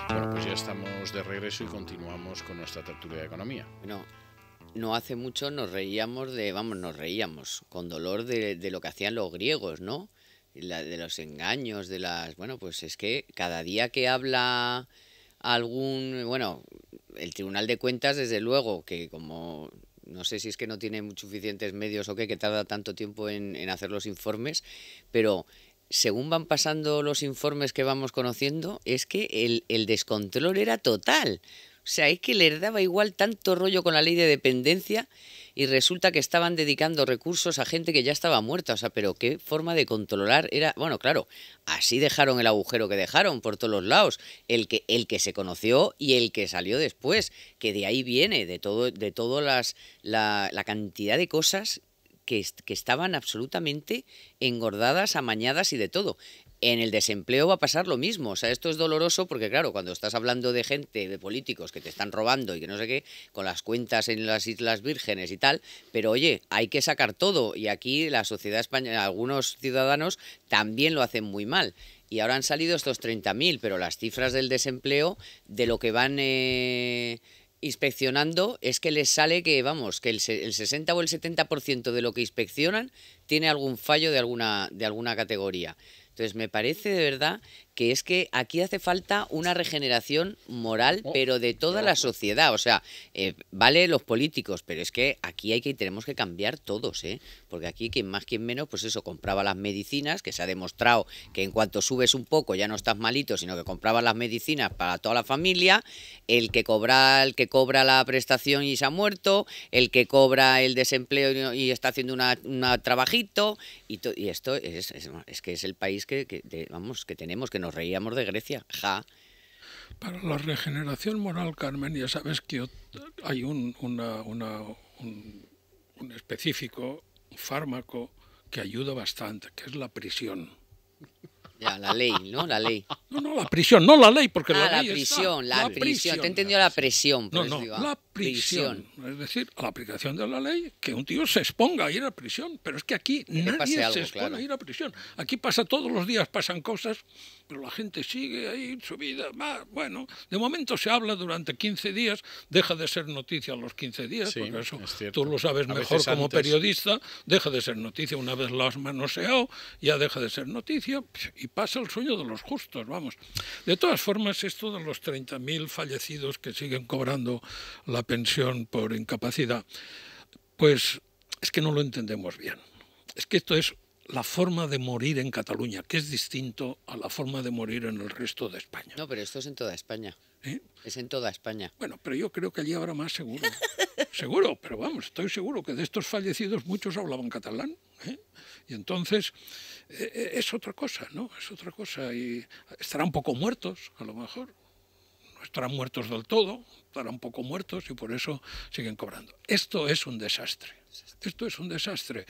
Bueno, pues ya estamos de regreso y continuamos con nuestra tertulia de economía. Bueno, no hace mucho nos reíamos nos reíamos con dolor de lo que hacían los griegos, ¿no? De los engaños, bueno, pues es que cada día que habla bueno, el Tribunal de Cuentas, desde luego, que como no sé si es que no tiene suficientes medios o qué, que tarda tanto tiempo en hacer los informes, pero según van pasando los informes que vamos conociendo, es que el descontrol era total. O sea, es que les daba igual tanto rollo con la ley de dependencia y resulta que estaban dedicando recursos a gente que ya estaba muerta. O sea, pero qué forma de controlar era. Bueno, claro, así dejaron el agujero que dejaron por todos los lados. El que se conoció y el que salió después, que de ahí viene, de todo la cantidad de cosas que estaban absolutamente engordadas, amañadas y de todo. En el desempleo va a pasar lo mismo. O sea, esto es doloroso porque, claro, cuando estás hablando de gente, de políticos que te están robando y que no sé qué, con las cuentas en las Islas Vírgenes y tal, pero oye, hay que sacar todo. Y aquí la sociedad española, algunos ciudadanos también lo hacen muy mal. Y ahora han salido estos 30.000, pero las cifras del desempleo, de lo que van inspeccionando, es que les sale que, vamos, que el 60 o el 70% de lo que inspeccionan tiene algún fallo de alguna categoría. Entonces, me parece de verdad que es que aquí hace falta una regeneración moral, pero de toda la sociedad. O sea, vale los políticos, pero es que aquí tenemos que cambiar todos, ¿eh? Porque aquí, quien más, quien menos, pues eso, compraba las medicinas, que se ha demostrado que en cuanto subes un poco ya no estás malito, sino que comprabas las medicinas para toda la familia, el que cobra la prestación y se ha muerto, el que cobra el desempleo y está haciendo una trabajito, y esto es que es el país que tenemos, que nos reíamos de Grecia, Para la regeneración moral, Carmen, ya sabes que hay un específico fármaco que ayuda bastante, que es la prisión. Ya, la ley, ¿no? La ley. No, la prisión, no la ley, porque la ley prisión, está. La prisión. Te he entendido la presión. No, la prisión. Es decir, a la aplicación de la ley, que un tío se exponga a ir a prisión. Pero es que aquí nadie se expone a ir a prisión. Aquí todos los días pasan cosas, pero la gente sigue ahí en su vida. Bueno, de momento se habla durante 15 días, deja de ser noticia a los 15 días, sí, porque eso es tú lo sabes mejor como periodista, deja de ser noticia. Una vez lo has manoseado, ya deja de ser noticia y pasa el sueño de los justos, vamos. De todas formas, esto de los 30.000 fallecidos que siguen cobrando la pensión por incapacidad, pues es que no lo entendemos bien. Es que esto es la forma de morir en Cataluña, que es distinto a la forma de morir en el resto de España. No, pero esto es en toda España. ¿Eh? Es en toda España. Bueno, pero yo creo que allí habrá más seguro. Seguro, pero vamos, estoy seguro que de estos fallecidos muchos hablaban catalán. Y entonces es otra cosa, ¿no? Es otra cosa. Y estarán un poco muertos, a lo mejor. No estarán muertos del todo, estarán un poco muertos y por eso siguen cobrando. Esto es un desastre. Esto es un desastre.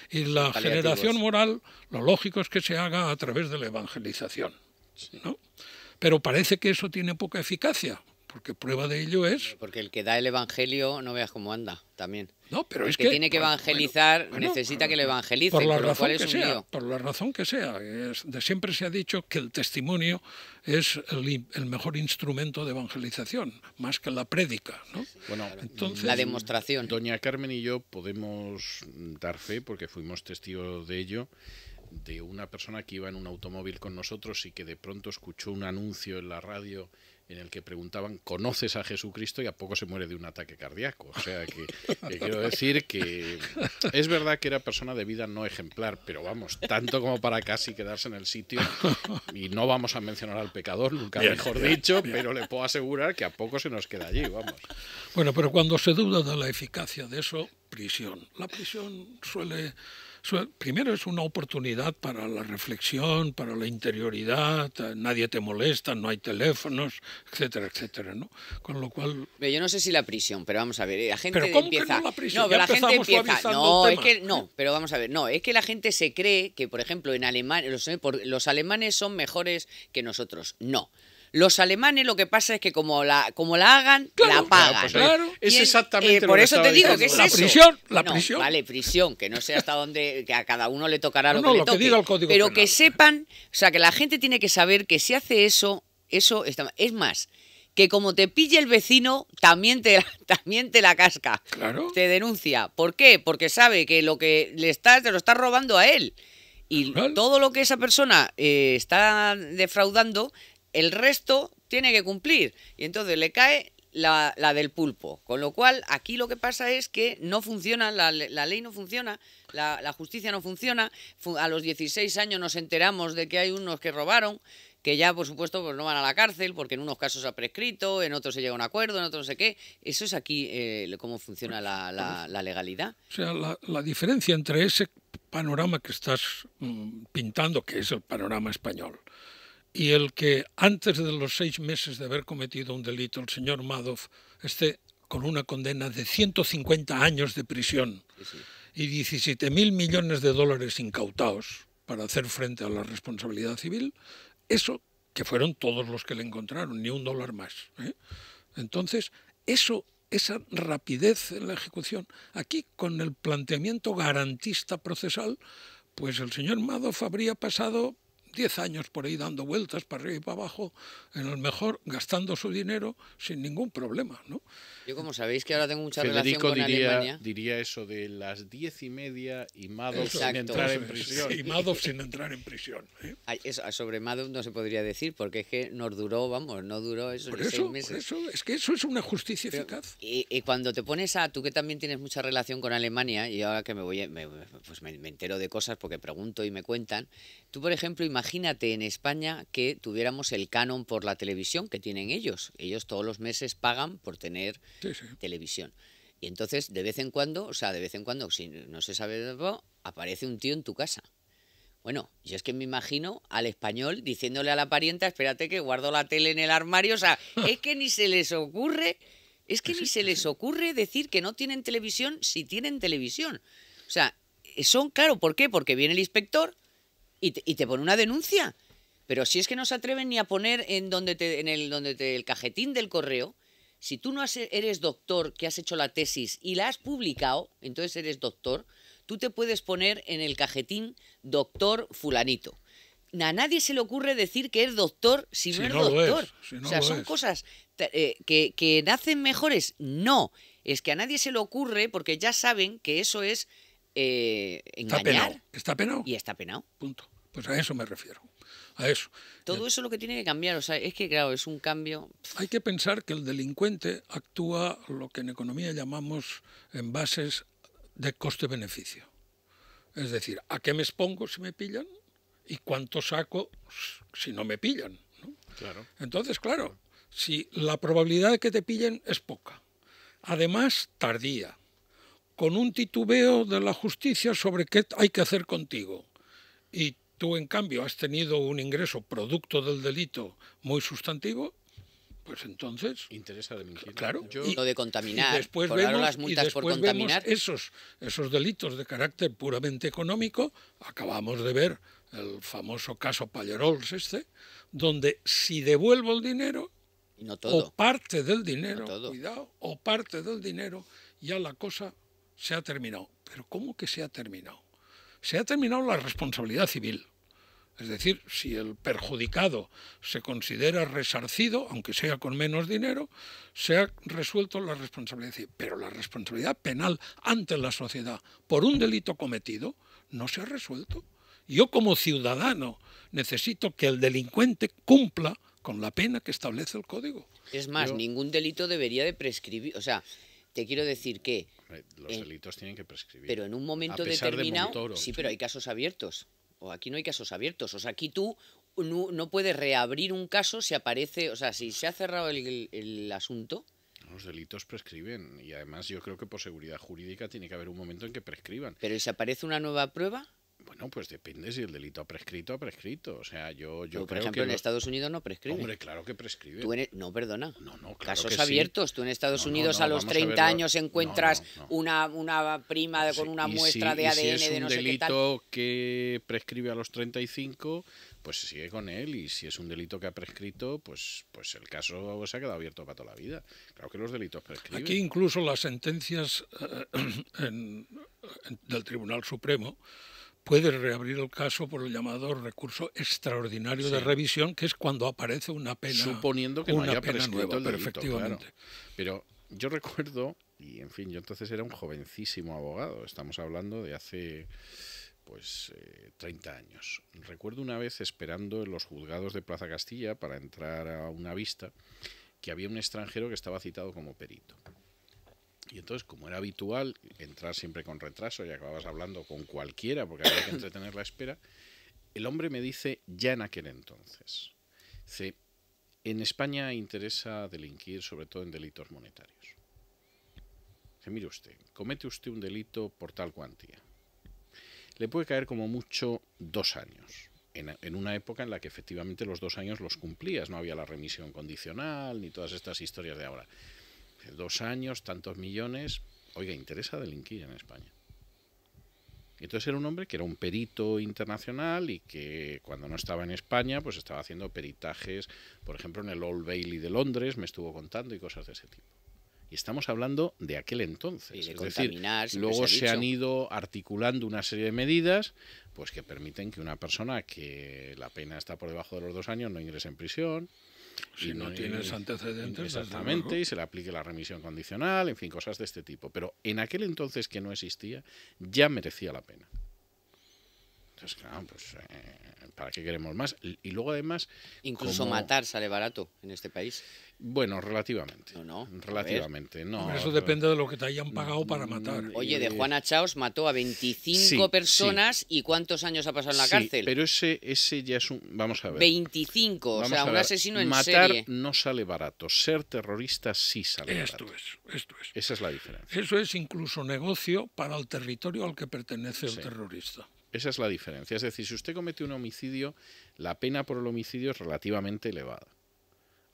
Y la generación moral, lo lógico es que se haga a través de la evangelización, ¿no? Pero parece que eso tiene poca eficacia, porque prueba de ello es... Porque el que da el evangelio, no veas cómo anda, también. No, pero el es que tiene que evangelizar necesita que lo evangelicen, por la con lo razón cual es que un sea, lío. por la razón que sea. De siempre se ha dicho que el testimonio es el mejor instrumento de evangelización, más que la prédica, ¿no? Bueno, entonces, la demostración. Doña Carmen y yo podemos dar fe, porque fuimos testigos de ello, de una persona que iba en un automóvil con nosotros y que de pronto escuchó un anuncio en la radio en el que preguntaban, ¿conoces a Jesucristo? Y a poco se muere de un ataque cardíaco. O sea, que quiero decir que es verdad que era persona de vida no ejemplar, pero vamos, tanto como para casi quedarse en el sitio. Y no vamos a mencionar al pecador, nunca mejor dicho, pero le puedo asegurar que a poco se nos queda allí, vamos. Bueno, pero cuando se duda de la eficacia de eso, prisión. La prisión primero es una oportunidad para la reflexión, para la interioridad, nadie te molesta, no hay teléfonos, etcétera, etcétera, ¿no? Con lo cual... Yo no sé si la prisión, pero vamos a ver, la gente ¿Pero cómo empieza... que no la prisión? No, pero ya la gente empieza... No, es que no, pero vamos a ver, no, es que la gente se cree que, por ejemplo, en Alemania los alemanes son mejores que nosotros. No. Los alemanes lo que pasa es que como la hagan, Claro, la pagan. Pues Claro. es Y exactamente lo por que eso estaba te digo que diciendo. es La eso. prisión, la No, prisión. vale, prisión, que no sé hasta dónde, que a cada uno le tocará No, lo no, que lo le que toque. diga el Código Pero Penal. que sepan, o sea, que la gente tiene que saber que si hace eso está mal. Es más, que como te pille el vecino, también te la casca. Claro. Te denuncia. ¿Por qué? Porque sabe que lo que te lo estás robando a él. Y Claro. todo lo que esa persona está defraudando, el resto tiene que cumplir. Y entonces le cae la del pulpo. Con lo cual, aquí lo que pasa es que no funciona, la ley no funciona, la justicia no funciona. A los 16 años nos enteramos de que hay unos que robaron, que ya, por supuesto, pues no van a la cárcel, porque en unos casos ha prescrito, en otros se llega a un acuerdo, en otros no sé qué. Eso es aquí cómo funciona la legalidad. O sea, la diferencia entre ese panorama que estás pintando, que es el panorama español, y el que antes de los 6 meses de haber cometido un delito el señor Madoff esté con una condena de 150 años de prisión Sí. y 17.000 millones de dólares incautados para hacer frente a la responsabilidad civil, eso que fueron todos los que le encontraron, ni un dólar más, ¿eh? Entonces, esa rapidez en la ejecución, aquí con el planteamiento garantista procesal, pues el señor Madoff habría pasado 10 años por ahí dando vueltas para arriba y para abajo, en el mejor gastando su dinero sin ningún problema, ¿no? Yo, como sabéis que ahora tengo mucha relación Federico con Alemania. diría eso de las 10:30 y Madoff sin Exacto. entrar en Eso es, prisión. y Madoff sin entrar en prisión, ¿eh? Ay, eso, sobre Madoff no se podría decir, porque es que nos duró, vamos, no duró eso Por ni 6 eso, meses. es que eso es una justicia Pero, eficaz. y cuando te pones tú que también tienes mucha relación con Alemania, y ahora que pues me entero de cosas porque pregunto y me cuentan, tú, por ejemplo, imagínate en España que tuviéramos el canon por la televisión que tienen ellos. Ellos todos los meses pagan por tener Sí, sí. televisión. Y entonces, de vez en cuando, si no se sabe de algo, aparece un tío en tu casa. Bueno, yo es que me imagino al español diciéndole a la parienta, espérate que guardo la tele en el armario. O sea, es que ni se les ocurre, decir que no tienen televisión si tienen televisión. O sea, claro, ¿por qué? Porque viene el inspector y te pone una denuncia. Pero si es que no se atreven ni a poner en el cajetín del correo. Si tú no eres doctor, que has hecho la tesis y la has publicado, entonces eres doctor, tú te puedes poner en el cajetín doctor fulanito. A nadie se le ocurre decir que es doctor si no es doctor. O sea, son cosas que nacen mejores. No, es que a nadie se le ocurre porque ya saben que eso es engañar. Está penado. Y está penado. Punto. Pues a eso me refiero. A eso. Todo eso es lo que tiene que cambiar. O sea, es que, claro, es un cambio. Hay que pensar que el delincuente actúa lo que en economía llamamos en bases de coste-beneficio. Es decir, ¿a qué me expongo si me pillan? ¿Y cuánto saco si no me pillan? ¿No? Claro. Entonces, claro, si la probabilidad de que te pillen es poca, además tardía, con un titubeo de la justicia sobre qué hay que hacer contigo, y tú, en cambio, has tenido un ingreso producto del delito muy sustantivo, pues entonces... Interesa delinquir. Claro. Lo de contaminar, Y después cobraron las multas por contaminar. Vemos esos delitos de carácter puramente económico. Acabamos de ver el famoso caso Pallerols donde si devuelvo el dinero, No todo. o parte del dinero, No todo. cuidado, o parte del dinero, ya la cosa se ha terminado. ¿Pero cómo que se ha terminado? Se ha terminado la responsabilidad civil. Es decir, si el perjudicado se considera resarcido, aunque sea con menos dinero, se ha resuelto la responsabilidad civil. Pero la responsabilidad penal ante la sociedad por un delito cometido no se ha resuelto. Yo, como ciudadano, necesito que el delincuente cumpla con la pena que establece el Código. Es más, ningún delito debería de prescribir. O sea, te quiero decir que... Los delitos tienen que prescribir. Pero en un momento A pesar de determinado... Montoro, sí, pero hay casos abiertos. O aquí no hay casos abiertos. O sea, aquí tú no puedes reabrir un caso si aparece... O sea, si se ha cerrado el asunto... Los delitos prescriben. Y además yo creo que por seguridad jurídica tiene que haber un momento en que prescriban. Pero ¿y si aparece una nueva prueba? Bueno, pues depende si el delito ha prescrito, ha prescrito. O sea, yo Pero, por creo ejemplo, que... en Estados Unidos no prescribe. Hombre, claro que prescribe. No, perdona. No, claro Casos que abiertos. sí. Tú en Estados No, Unidos a los vamos 30 verlo. años encuentras No. una prima con una Y muestra de y ADN si es de un no sé qué tal. delito que prescribe a los 35, pues se sigue con él. Y si es un delito que ha prescrito, pues el caso se ha quedado abierto para toda la vida. Claro que los delitos prescriben. Aquí incluso las sentencias del Tribunal Supremo puede reabrir el caso por el llamado recurso extraordinario de revisión, que es cuando aparece una pena, suponiendo que no haya pena prescrito nueva, el pero delito, efectivamente. claro. Pero yo recuerdo, y en fin, yo entonces era un jovencísimo abogado, estamos hablando de hace 30 años. Recuerdo una vez esperando en los juzgados de Plaza Castilla para entrar a una vista, que había un extranjero que estaba citado como perito. Y entonces, como era habitual entrar siempre con retraso y acababas hablando con cualquiera porque había que entretener la espera, el hombre me dice, ya en aquel entonces, dice, en España interesa delinquir sobre todo en delitos monetarios. Dice, mire usted, comete usted un delito por tal cuantía. Le puede caer como mucho 2 años. En una época en la que efectivamente los 2 años los cumplías, no había la remisión condicional ni todas estas historias de ahora. 2 años, tantos millones, oiga, interesa delinquir en España. Y entonces era un hombre que era un perito internacional y que cuando no estaba en España pues estaba haciendo peritajes, por ejemplo en el Old Bailey de Londres, me estuvo contando y cosas de ese tipo. Y estamos hablando de aquel entonces. Y de es decir, luego se han ido articulando una serie de medidas pues que permiten que una persona que la pena está por debajo de los 2 años no ingrese en prisión. Si no tienes antecedentes. Exactamente, y se le aplique la remisión condicional, en fin, cosas de este tipo. Pero en aquel entonces que no existía, ya merecía la pena. Entonces, claro, pues, ¿para qué queremos más? Y luego, además... Incluso matar sale barato en este país. Bueno, relativamente. No. Relativamente, no. Eso depende de lo que te hayan pagado para matar. Oye, de Juana Chaos mató a 25 personas y ¿cuántos años ha pasado en la cárcel? Pero ese ya es un... Vamos a ver. 25, o sea, un asesino en matar serie. no sale barato, ser terrorista sí sale barato. Esto es. Esa es la diferencia. Eso es incluso negocio para el territorio al que pertenece el terrorista. Esa es la diferencia. Es decir, si usted comete un homicidio, la pena por el homicidio es relativamente elevada.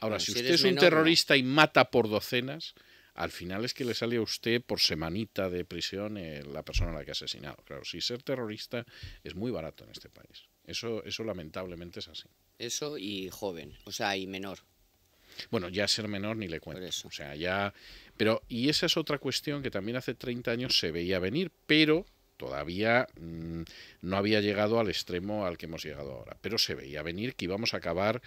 Ahora, si usted es un terrorista y mata por docenas, al final es que le sale a usted por semanita de prisión la persona a la que ha asesinado. Claro, si ser terrorista es muy barato en este país. Eso lamentablemente es así. Eso y joven, o sea, y menor. Bueno, ya ser menor ni le cuento. Por eso. O sea, ya... Pero, y esa es otra cuestión que también hace 30 años se veía venir, pero todavía no había llegado al extremo al que hemos llegado ahora. Pero se veía venir que íbamos a acabar,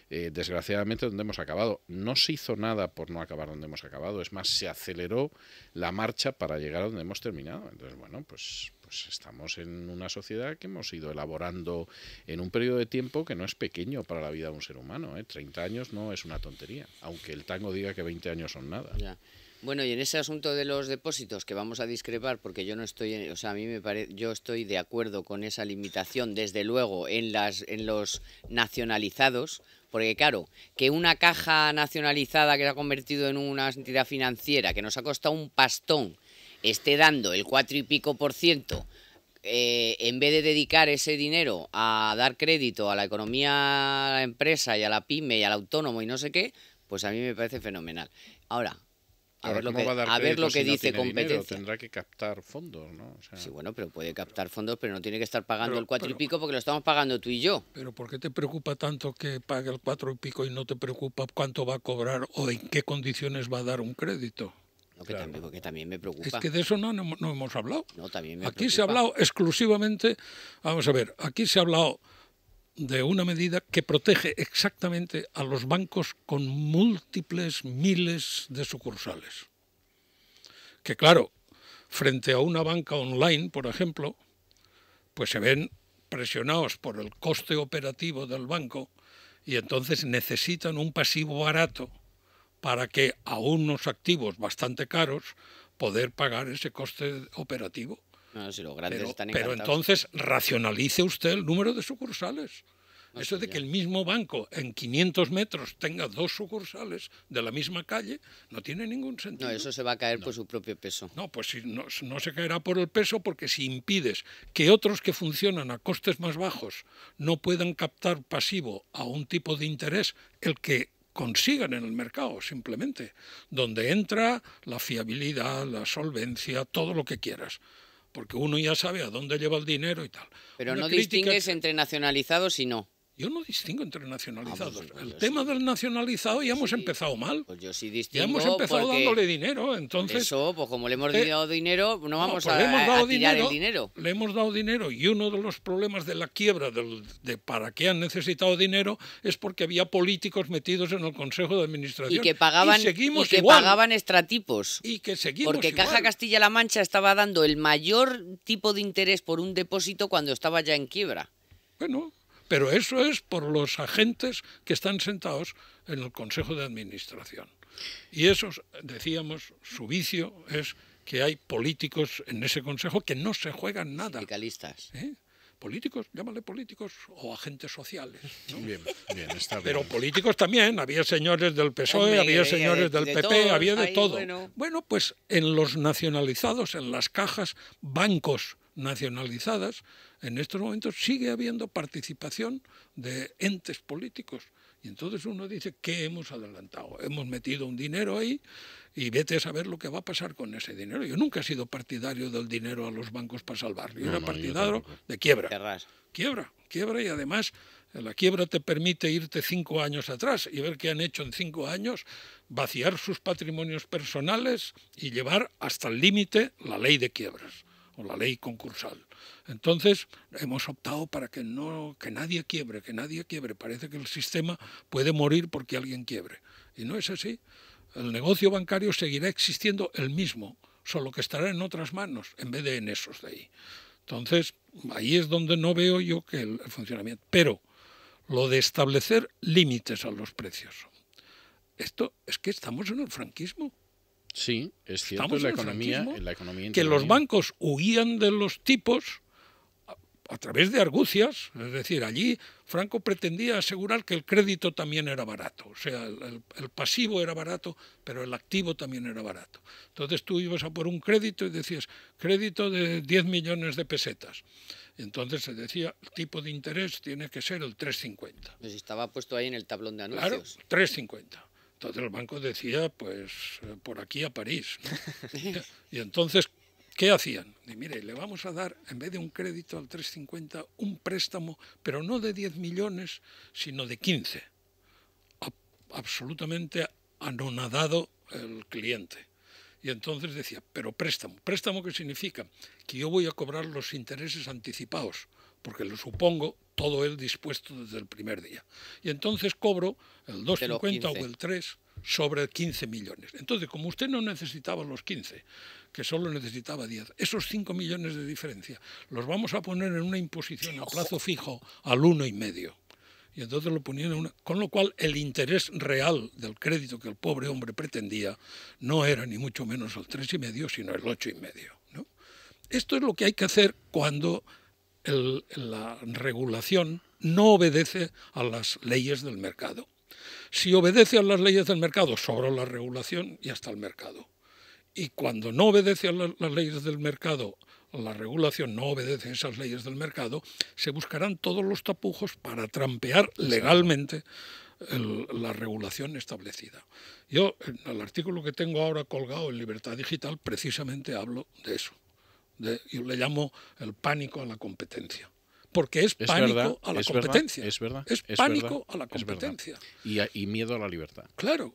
desgraciadamente, donde hemos acabado. No se hizo nada por no acabar donde hemos acabado. Es más, se aceleró la marcha para llegar a donde hemos terminado. Entonces, bueno, pues estamos en una sociedad que hemos ido elaborando en un periodo de tiempo que no es pequeño para la vida de un ser humano. 30 años no es una tontería, aunque el tango diga que 20 años son nada. Ya. Bueno, y en ese asunto de los depósitos, que vamos a discrepar, porque yo no estoy, o sea, a mí me parece, yo estoy de acuerdo con esa limitación, desde luego, en los nacionalizados, porque claro, que una caja nacionalizada que se ha convertido en una entidad financiera que nos ha costado un pastón esté dando el 4 y pico %, en vez de dedicar ese dinero a dar crédito a la economía, a la empresa y a la pyme y al autónomo y no sé qué, pues a mí me parece fenomenal. Ahora, a ver lo que dice competencia. Dinero, tendrá que captar fondos, ¿no? O sea... Sí, bueno, pero puede captar fondos, pero no tiene que estar pagando el 4 y pico porque lo estamos pagando tú y yo. Pero ¿por qué te preocupa tanto que pague el 4 y pico y no te preocupa cuánto va a cobrar o en qué condiciones va a dar un crédito? No, que también me preocupa. Es que de eso no hemos hablado. No, también me aquí preocupa. Se ha hablado exclusivamente, vamos a ver, aquí se ha hablado de una medida que protege exactamente a los bancos con múltiples miles de sucursales. Que claro, frente a una banca online, por ejemplo, pues se ven presionados por el coste operativo del banco y entonces necesitan un pasivo barato para que a unos activos bastante caros poder pagar ese coste operativo. No, si los grandes están pero encantados. Entonces racionalice usted el número de sucursales. Eso de que el mismo banco en 500 metros tenga 2 sucursales de la misma calle no tiene ningún sentido. No, eso se va a caer por su propio peso. No, pues si no se caerá por el peso, porque si impides que otros que funcionan a costes más bajos no puedan captar pasivo a un tipo de interés, el que consigan en el mercado simplemente, donde entra la fiabilidad, la solvencia, todo lo que quieras. Porque uno ya sabe a dónde lleva el dinero y tal. Pero Una no crítica distingues entre nacionalizados y no. Yo no distingo entre nacionalizados. pues El yo tema sí. del nacionalizado ya hemos Sí. empezado mal. Pues yo sí Ya distingo hemos empezado porque dándole dinero, entonces... eso, pues como le hemos Eh, dado dinero, no vamos pues le hemos a dado tirar el dinero. Le hemos dado dinero y uno de los problemas de la quiebra de para qué han necesitado dinero es porque había políticos metidos en el Consejo de Administración. Y que pagaban, seguimos y que igual. pagaban extratipos. Y que seguimos Porque igual. Caja Castilla-La Mancha estaba dando el mayor tipo de interés por un depósito cuando estaba ya en quiebra. Bueno, pero eso es por los agentes que están sentados en el Consejo de Administración. Y esos, decíamos, su vicio es que hay políticos en ese Consejo que no se juegan nada. Sindicalistas. ¿Eh? Políticos, llámale políticos o agentes sociales, ¿no? Bien, está bien. Pero políticos también, había señores del PSOE, Hombre, había señores del de PP, todos, había de ahí, todo. bueno. Pues en los nacionalizados, en las cajas, bancos nacionalizadas, en estos momentos sigue habiendo participación de entes políticos. Y entonces uno dice, ¿qué hemos adelantado? Hemos metido un dinero ahí y vete a saber lo que va a pasar con ese dinero. Yo nunca he sido partidario del dinero a los bancos para salvarlo. Yo era yo partidario tampoco. de quiebra. Cerrar. Quiebra y además la quiebra te permite irte 5 años atrás y ver qué han hecho en 5 años, vaciar sus patrimonios personales y llevar hasta el límite la ley de quiebras o la ley concursal. Entonces hemos optado para que nadie quiebre, Parece que el sistema puede morir porque alguien quiebre. Y no es así. El negocio bancario seguirá existiendo el mismo, solo que estará en otras manos en vez de en esos de ahí. Entonces, ahí es donde no veo yo que el funcionamiento. Pero lo de establecer límites a los precios. Esto es que estamos en el franquismo. Sí, es cierto, Estamos en la en el economía franquismo, que los bancos huían de los tipos a través de argucias, es decir, allí Franco pretendía asegurar que el crédito también era barato, o sea, el pasivo era barato, pero el activo también era barato. Entonces tú ibas a por un crédito y decías, crédito de 10 millones de pesetas. Y entonces se decía, el tipo de interés tiene que ser el 3,50. Pues estaba puesto ahí en el tablón de Claro, anuncios. 3,50. Entonces el banco decía, pues, por aquí a París, ¿no? Y entonces, ¿qué hacían? Y mire, le vamos a dar, en vez de un crédito al 3,50, un préstamo, pero no de 10 millones, sino de 15. Absolutamente anonadado el cliente. Y entonces decía, pero préstamo. ¿Préstamo qué significa? Que yo voy a cobrar los intereses anticipados, porque lo supongo todo él dispuesto desde el primer día. Y entonces cobro el 2,50 o el 3 sobre 15 millones. Entonces, como usted no necesitaba los 15, que solo necesitaba 10, esos 5 millones de diferencia los vamos a poner en una imposición a plazo fijo al 1,5. Y entonces lo ponían en una... Con lo cual el interés real del crédito que el pobre hombre pretendía no era ni mucho menos el 3,5, sino el 8,5, ¿no? Esto es lo que hay que hacer cuando la regulación no obedece a las leyes del mercado. Si obedece a las leyes del mercado, sobra la regulación y hasta el mercado. Y cuando no obedece a las leyes del mercado, la regulación no obedece a esas leyes del mercado, se buscarán todos los tapujos para trampear legalmente la regulación establecida. Yo, en el artículo que tengo ahora colgado en Libertad Digital, precisamente hablo de eso. Yo le llamo el pánico a la competencia. Porque es pánico a la competencia. Es verdad. Es pánico a la competencia. Y miedo a la libertad. Claro.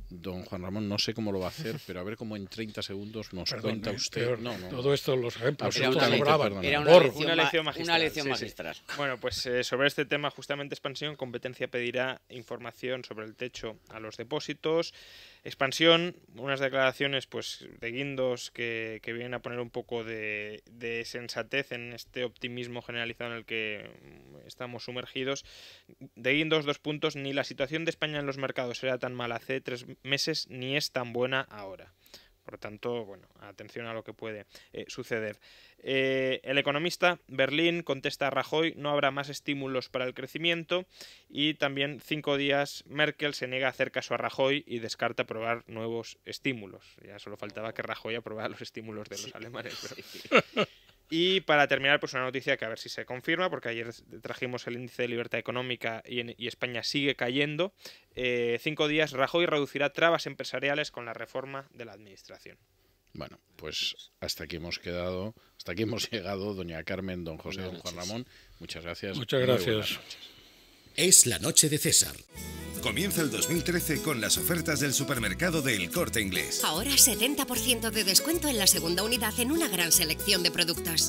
Don Juan Ramón, no sé cómo lo va a hacer, pero a ver cómo en 30 segundos nos cuenta usted. No. Todo esto, los ejemplos, Era una lección magistral. Sí. Bueno, pues sobre este tema, justamente expansión, competencia pedirá información sobre el techo a los depósitos. Expansión, unas declaraciones pues de Guindos que vienen a poner un poco de sensatez en este optimismo generalizado en el que estamos sumergidos. De Guindos, 2 puntos, ni la situación de España en los mercados era tan mala hace 3 meses ni es tan buena ahora. Por lo tanto, bueno, atención a lo que puede suceder. El Economista, Berlín, contesta a Rajoy, no habrá más estímulos para el crecimiento. Y también 5 días, Merkel se niega a hacer caso a Rajoy y descarta aprobar nuevos estímulos. Ya solo faltaba que Rajoy aprobara los estímulos de los alemanes. Pero... Y para terminar, pues una noticia que a ver si se confirma, porque ayer trajimos el índice de libertad económica y España sigue cayendo. 5 días, Rajoy reducirá trabas empresariales con la reforma de la administración. Bueno, pues hasta aquí hemos quedado, hasta aquí hemos llegado, doña Carmen, don José, don Juan Ramón. Muchas gracias. Muchas gracias. Es la noche de César. Comienza el 2013 con las ofertas del supermercado del Corte Inglés. Ahora 70% de descuento en la segunda unidad en una gran selección de productos.